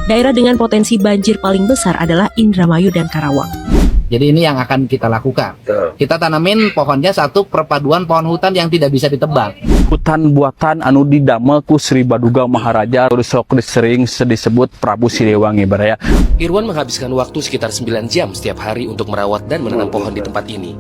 Daerah dengan potensi banjir paling besar adalah Indramayu dan Karawang. Jadi ini yang akan kita lakukan. Kita tanamin pohonnya satu perpaduan pohon hutan yang tidak bisa ditebang. Hutan buatan anu didamel ku Sri Baduga Maharaja sok sering disebut Prabu Siliwangi Baraya. Irwan menghabiskan waktu sekitar 9 jam setiap hari untuk merawat dan menanam pohon di tempat ini.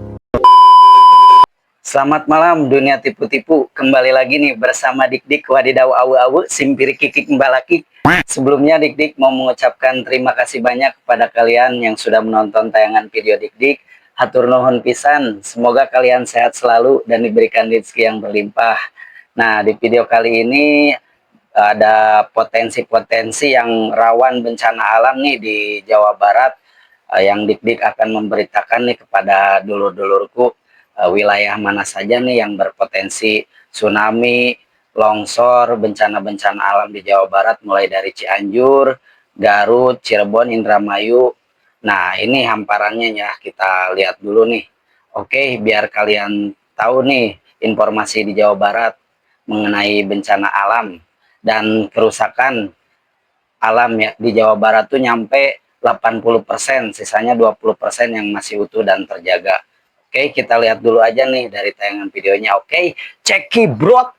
Selamat malam dunia tipu-tipu, kembali lagi nih bersama Dik-Dik wadidaw awu-awu simpiri kikik mbalaki. Sebelumnya Dik-Dik mau mengucapkan terima kasih banyak kepada kalian yang sudah menonton tayangan video Dik-Dik. Hatur nuhun pisan, semoga kalian sehat selalu dan diberikan rezeki yang berlimpah. Nah, di video kali ini ada potensi-potensi yang rawan bencana alam nih di Jawa Barat, yang Dik-Dik akan memberitakan nih kepada dulur-dulurku wilayah mana saja nih yang berpotensi tsunami, longsor, bencana-bencana alam di Jawa Barat, mulai dari Cianjur, Garut, Cirebon, Indramayu. Nah, ini hamparannya ya, kita lihat dulu nih. Oke, biar kalian tahu nih informasi di Jawa Barat mengenai bencana alam dan kerusakan alam ya di Jawa Barat tuh nyampe 80%, sisanya 20% yang masih utuh dan terjaga. Oke, kita lihat dulu aja nih dari tayangan videonya. Oke, cekidot.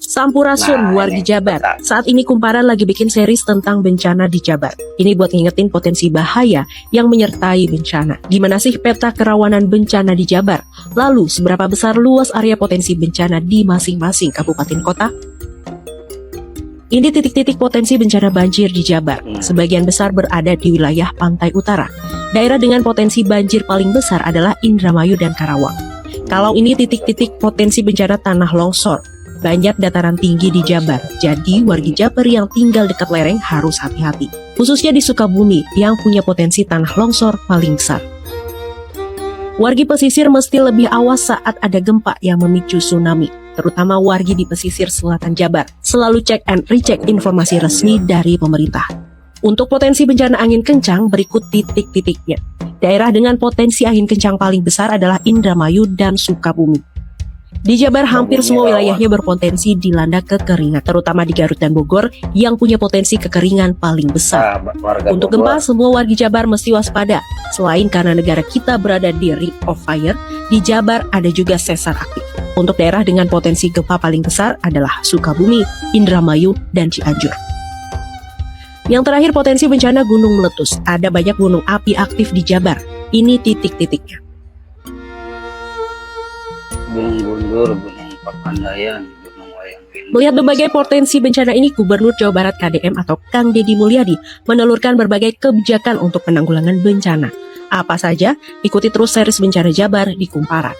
Sampurasun wargi Jabar. Saat ini Kumparan lagi bikin series tentang bencana di Jabar. Ini buat ngingetin potensi bahaya yang menyertai bencana. Gimana sih peta kerawanan bencana di Jabar? Lalu, seberapa besar luas area potensi bencana di masing-masing kabupaten kota? Ini titik-titik potensi bencana banjir di Jabar. Sebagian besar berada di wilayah pantai utara. Daerah dengan potensi banjir paling besar adalah Indramayu dan Karawang. Kalau ini titik-titik potensi bencana tanah longsor, banyak dataran tinggi di Jabar. Jadi wargi Jabar yang tinggal dekat lereng harus hati-hati. Khususnya di Sukabumi yang punya potensi tanah longsor paling besar. Wargi pesisir mesti lebih awas saat ada gempa yang memicu tsunami, terutama wargi di pesisir selatan Jabar. Selalu cek and recheck informasi resmi dari pemerintah. Untuk potensi bencana angin kencang, berikut titik-titiknya. Daerah dengan potensi angin kencang paling besar adalah Indramayu dan Sukabumi. Di Jabar, hampir semua wilayahnya berpotensi dilanda kekeringan, terutama di Garut dan Bogor yang punya potensi kekeringan paling besar. Untuk gempa, semua warga Jabar mesti waspada. Selain karena negara kita berada di Ring of Fire, di Jabar ada juga sesar aktif. Untuk daerah dengan potensi gempa paling besar adalah Sukabumi, Indramayu, dan Cianjur. Yang terakhir, potensi bencana gunung meletus. Ada banyak gunung api aktif di Jabar. Ini titik-titiknya. Gunung Gundur, Gunung Papandayan, Gunung Wayang Windu. Melihat berbagai potensi bencana ini, Gubernur Jawa Barat KDM atau Kang Deddy Mulyadi menelurkan berbagai kebijakan untuk penanggulangan bencana. Apa saja? Ikuti terus series Bencana Jabar di Kumparan.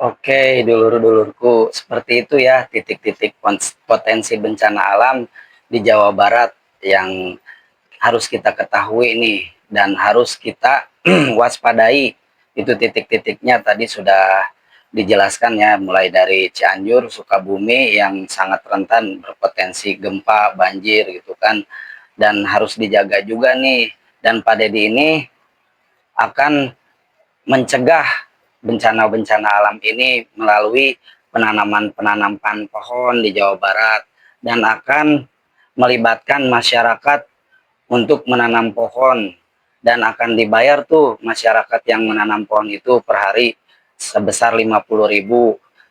Oke, dulur-dulurku, seperti itu ya titik-titik potensi bencana alam di Jawa Barat yang harus kita ketahui nih dan harus kita waspadai. Itu titik-titiknya tadi sudah dijelaskan ya, mulai dari Cianjur, Sukabumi yang sangat rentan berpotensi gempa, banjir gitu kan, dan harus dijaga juga nih. Dan Pak Deddy ini akan mencegah bencana-bencana alam ini melalui penanaman pohon di Jawa Barat dan akan melibatkan masyarakat untuk menanam pohon dan akan dibayar tuh masyarakat yang menanam pohon itu per hari sebesar 50.000.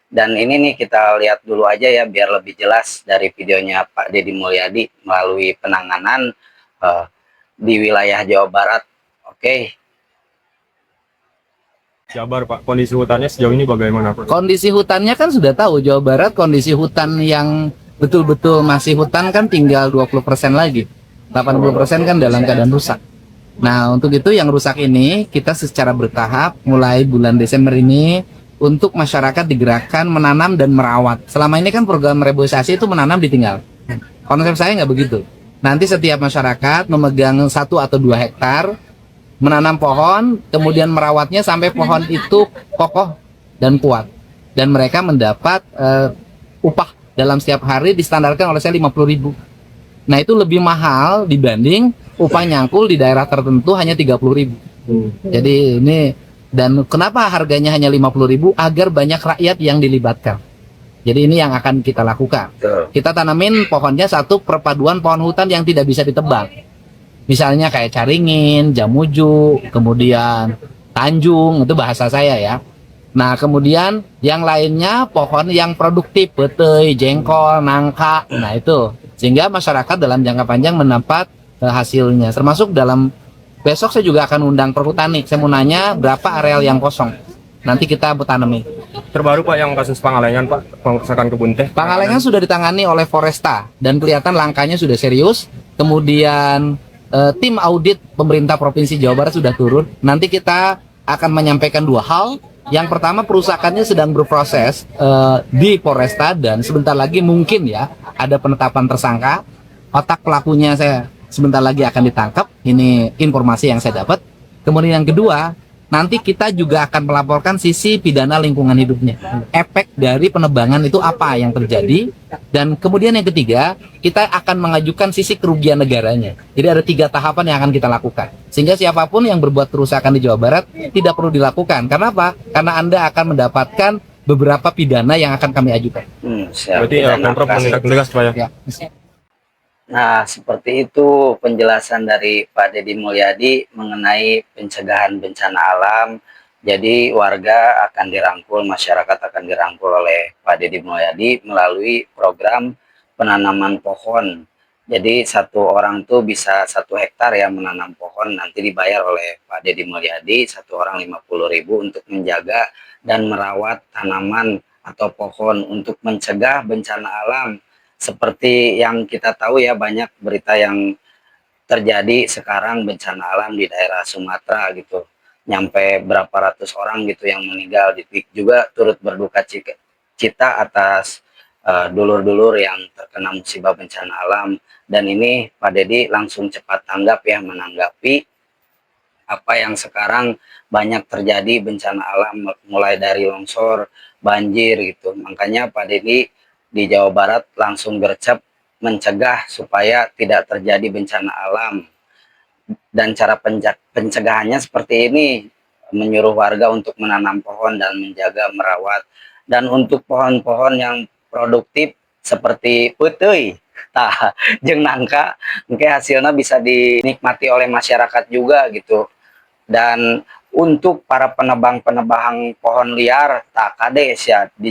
Dan ini nih kita lihat dulu aja ya biar lebih jelas dari videonya Pak Deddy Mulyadi melalui penanganan di wilayah Jawa Barat. Oke. Jabar Pak, kondisi hutannya sejauh ini bagaimana Pak? Kondisi hutannya kan sudah tahu, Jawa Barat kondisi hutan yang betul-betul masih hutan kan tinggal 20% lagi. 80% kan dalam keadaan rusak. Nah, untuk itu yang rusak ini kita secara bertahap mulai bulan Desember ini untuk masyarakat digerakkan menanam dan merawat. Selama ini kan program reboisasi itu menanam ditinggal. Konsep saya nggak begitu. Nanti setiap masyarakat memegang 1 atau 2 hektar, menanam pohon, kemudian merawatnya sampai pohon itu kokoh dan kuat. Dan mereka mendapat upah dalam setiap hari distandarkan oleh saya 50.000. Nah itu lebih mahal dibanding upah nyangkul di daerah tertentu hanya 30.000. Jadi ini Dan kenapa harganya hanya 50.000? Agar banyak rakyat yang dilibatkan. Jadi ini yang akan kita lakukan. Betul. Kita tanamin pohonnya satu perpaduan pohon hutan yang tidak bisa ditebang. Misalnya kayak caringin, jamuju, kemudian tanjung, itu bahasa saya ya. Nah, kemudian yang lainnya pohon yang produktif, petei, jengkol, nangka. Nah, itu. Sehingga masyarakat dalam jangka panjang mendapat hasilnya. Termasuk dalam besok saya juga akan undang perhutani. Saya mau nanya berapa areal yang kosong. Nanti kita tanami. Terbaru Pak yang kasus Pangalengan Pak, pengerusakan kebun teh. Pangalengan sudah ditangani oleh Foresta dan kelihatan langkahnya sudah serius. Kemudian tim audit pemerintah Provinsi Jawa Barat sudah turun. Nanti kita akan menyampaikan dua hal. Yang pertama, perusakannya sedang berproses di Polresta dan sebentar lagi mungkin ya ada penetapan tersangka. Otak pelakunya saya sebentar lagi akan ditangkap. Ini informasi yang saya dapat. Kemudian yang kedua, nanti kita juga akan melaporkan sisi pidana lingkungan hidupnya. Efek dari penebangan itu apa yang terjadi. Dan kemudian yang ketiga, kita akan mengajukan sisi kerugian negaranya. Jadi ada 3 tahapan yang akan kita lakukan. Sehingga siapapun yang berbuat kerusakan di Jawa Barat tidak perlu dilakukan. Karena apa? Karena Anda akan mendapatkan beberapa pidana yang akan kami ajukan. Siap. Berarti Pemprov menindak tegas Pak ya? Ya. Nah, seperti itu penjelasan dari Pak Deddy Mulyadi mengenai pencegahan bencana alam. Jadi warga akan dirangkul, masyarakat akan dirangkul oleh Pak Deddy Mulyadi melalui program penanaman pohon. Jadi satu orang tuh bisa 1 hektar ya menanam pohon, nanti dibayar oleh Pak Deddy Mulyadi, 1 orang 50.000 untuk menjaga dan merawat tanaman atau pohon untuk mencegah bencana alam. Seperti yang kita tahu ya, banyak berita yang terjadi sekarang bencana alam di daerah Sumatera gitu. Nyampe berapa ratus orang gitu yang meninggal. Juga turut berduka cita atas dulur-dulur yang terkena musibah bencana alam. Dan ini Pak Deddy langsung cepat tanggap ya, menanggapi apa yang sekarang banyak terjadi bencana alam, mulai dari longsor, banjir gitu. Makanya Pak Deddy di Jawa Barat langsung gercep mencegah supaya tidak terjadi bencana alam. Dan cara pencegahannya seperti ini, menyuruh warga untuk menanam pohon dan menjaga merawat. Dan untuk pohon-pohon yang produktif seperti petei, jeung nangka, mungkin hasilnya bisa dinikmati oleh masyarakat juga gitu. Dan untuk para penebang-penebang pohon liar, tak kades ya di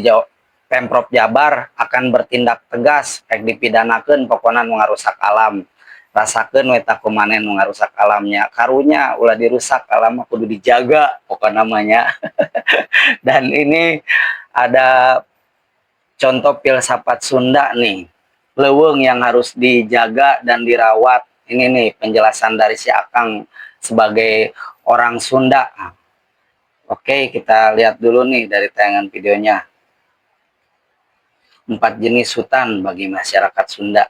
Pemprov Jabar akan bertindak tegas, rek dipidanakeun pokokna nu ngarusak alam. Rasakeun we takumanen nu ngarusak alamnya. Karunya ulah dirusak alam kudu dijaga pokokna namanya. Dan ini ada contoh filsafat Sunda nih. Leuweung yang harus dijaga dan dirawat. Ini nih penjelasan dari si Akang sebagai orang Sunda. Oke, kita lihat dulu nih dari tayangan videonya. 4 jenis hutan bagi masyarakat Sunda.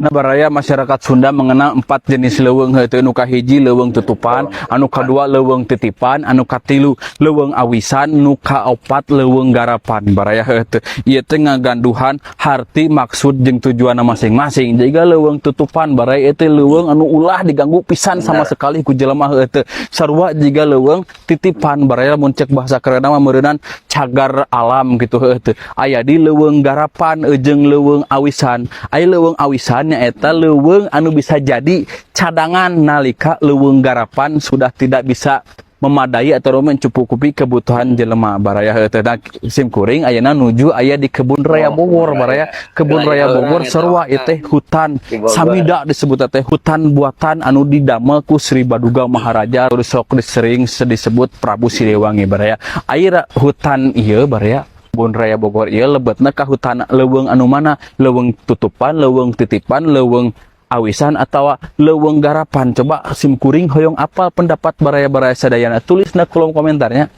Nah, baraya masyarakat Sunda mengenal 4 jenis leuweung heuteut. Anu kahiji leuweung tutupan, anu kadua leuweung titipan, anu katilu leuweung awisan, nu kaopat leuweung garapan. Baraya heuteut ieu teh ngaganduhan harti maksud jeung tujuanna masing-masing. Jiga leuweung tutupan baraya teh leuweung anu ulah diganggu pisan sama sekali ku jelema heuteut. Sarua jiga leuweung titipan baraya mun cek bahasa kerenna mah meureunnan cagar alam gitu heuteut. Aya di leuweung garapan jeung leuweung awisan. Aya leuweung awisan eta leuweung anu bisa jadi cadangan nalika leuweung garapan sudah tidak bisa memadai atau mencukupi kebutuhan jelema baraya heuteut. Sim kuring ayeuna nuju aya di Kebun Raya Bogor baraya. Kebun Raya Bogor sarua ieu teh hutan samida disebut teh hutan buatan anu didamel ku Sri Baduga Maharaja atau sok disering disebut Prabu Siliwangi baraya. Aya hutan ieu baraya Kebun Raya Bogor ieu lebetna ka hutan leuweung anu mana? Leuweung tutupan, leuweung titipan, leuweung awisan atau leuweung garapan. Coba sim kuring hoyong apal pendapat baraya-baraya sadayana, tulis na kolom komentarnya.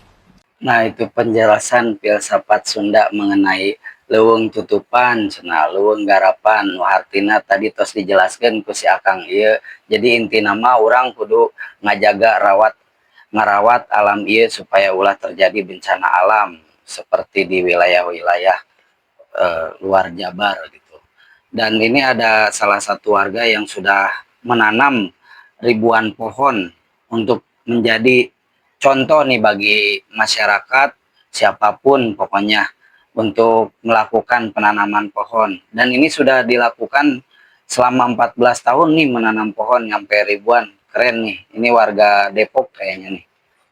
Nah, itu penjelasan filsafat Sunda mengenai leuweung tutupan, cenah leuweung garapan. Nu artina tadi tos dijelaskeun ku si Akang ieu. Jadi intina mah urang kudu ngajaga ngarawat alam ieu supaya ulah terjadi bencana alam seperti di wilayah-wilayah luar Jabar gitu. Dan ini ada salah satu warga yang sudah menanam ribuan pohon untuk menjadi contoh nih bagi masyarakat siapapun pokoknya untuk melakukan penanaman pohon. Dan ini sudah dilakukan selama 14 tahun nih, menanam pohon sampai ribuan. Keren nih. Ini warga Depok kayaknya nih.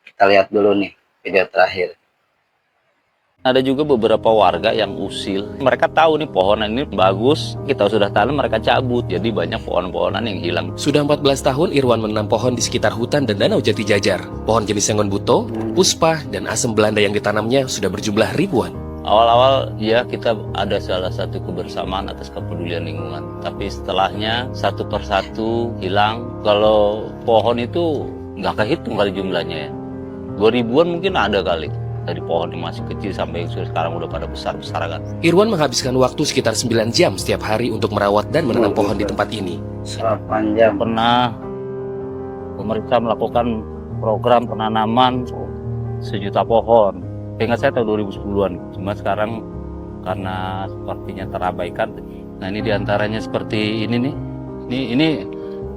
Kita lihat dulu nih video terakhir. Ada juga beberapa warga yang usil. Mereka tahu nih pohonan ini bagus, kita sudah tanam mereka cabut. Jadi banyak pohon-pohonan yang hilang. Sudah 14 tahun Irwan menanam pohon di sekitar hutan dan danau Jati Jajar. Pohon jenis Sengon Buto, Puspa, dan Asem Belanda yang ditanamnya sudah berjumlah ribuan. Awal-awal ya kita ada salah satu kebersamaan atas kepedulian lingkungan. Tapi setelahnya satu persatu hilang. Kalau pohon itu nggak kehitung kali jumlahnya ya. 2000-an mungkin ada kali. Dari pohon yang masih kecil sampai yang sekarang udah pada besar-besar kan. Irwan menghabiskan waktu sekitar 9 jam setiap hari untuk merawat dan menanam pohon di tempat ini. 8 jam. Pernah pemerintah melakukan program penanaman 1.000.000 pohon. Ingat saya tahun 2010-an. Cuma sekarang karena sepertinya terabaikan. Nah ini diantaranya seperti ini nih.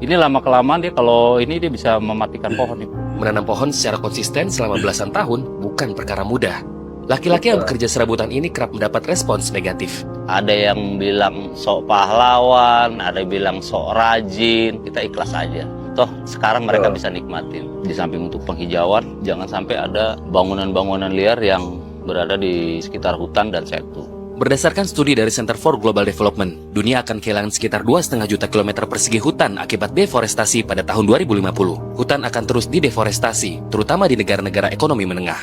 Ini lama-kelamaan dia kalau ini dia bisa mematikan pohon nih. Menanam pohon secara konsisten selama belasan tahun bukan perkara mudah. Laki-laki yang bekerja serabutan ini kerap mendapat respons negatif. Ada yang bilang sok pahlawan, ada yang bilang sok rajin, kita ikhlas aja. Toh sekarang mereka bisa nikmatin. Di samping untuk penghijauan, jangan sampai ada bangunan-bangunan liar yang berada di sekitar hutan dan setu. Berdasarkan studi dari Center for Global Development, dunia akan kehilangan sekitar 2,5 juta kilometer persegi hutan akibat deforestasi pada tahun 2050. Hutan akan terus dideforestasi, terutama di negara-negara ekonomi menengah.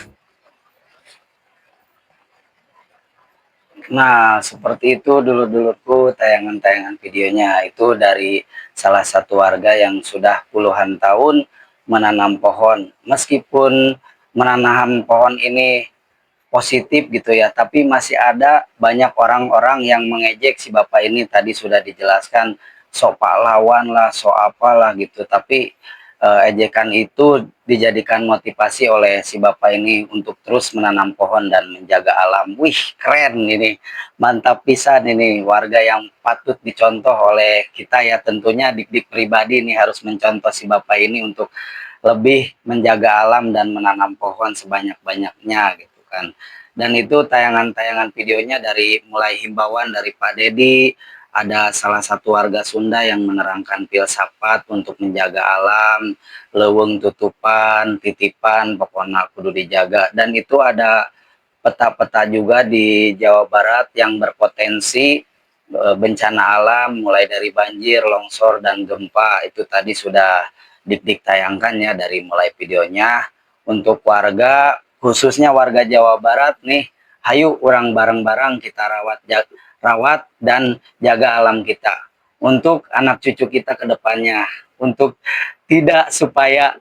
Nah, seperti itu dulu-duluku tayangan-tayangan videonya. Itu dari salah satu warga yang sudah puluhan tahun menanam pohon. Meskipun menanam pohon ini positif gitu ya, tapi masih ada banyak orang-orang yang mengejek si bapak ini. Tadi sudah dijelaskan sok pahlawan lah, sok apalah gitu, tapi ejekan itu dijadikan motivasi oleh si bapak ini untuk terus menanam pohon dan menjaga alam. Wih, keren ini, mantap pisan ini, warga yang patut dicontoh oleh kita ya. Tentunya dik-dik pribadi ini harus mencontoh si bapak ini untuk lebih menjaga alam dan menanam pohon sebanyak-banyaknya gitu kan. Dan itu tayangan-tayangan videonya dari mulai himbauan dari Pak Dedi, ada salah satu warga Sunda yang menerangkan filsafat untuk menjaga alam, leuweung tutupan, titipan, pokoknya kudu dijaga. Dan itu ada peta-peta juga di Jawa Barat yang berpotensi bencana alam, mulai dari banjir, longsor, dan gempa. Itu tadi sudah dik-dik tayangkan ya dari mulai videonya. Untuk warga, khususnya warga Jawa Barat nih, hayu orang bareng-bareng kita rawat dan jaga alam kita untuk anak cucu kita ke depannya, untuk tidak supaya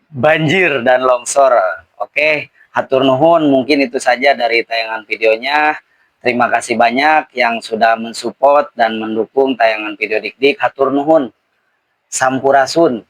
banjir dan longsor. Oke, hatur nuhun, mungkin itu saja dari tayangan videonya. Terima kasih banyak yang sudah mensupport dan mendukung tayangan video dik-dik. Hatur nuhun, sampurasun.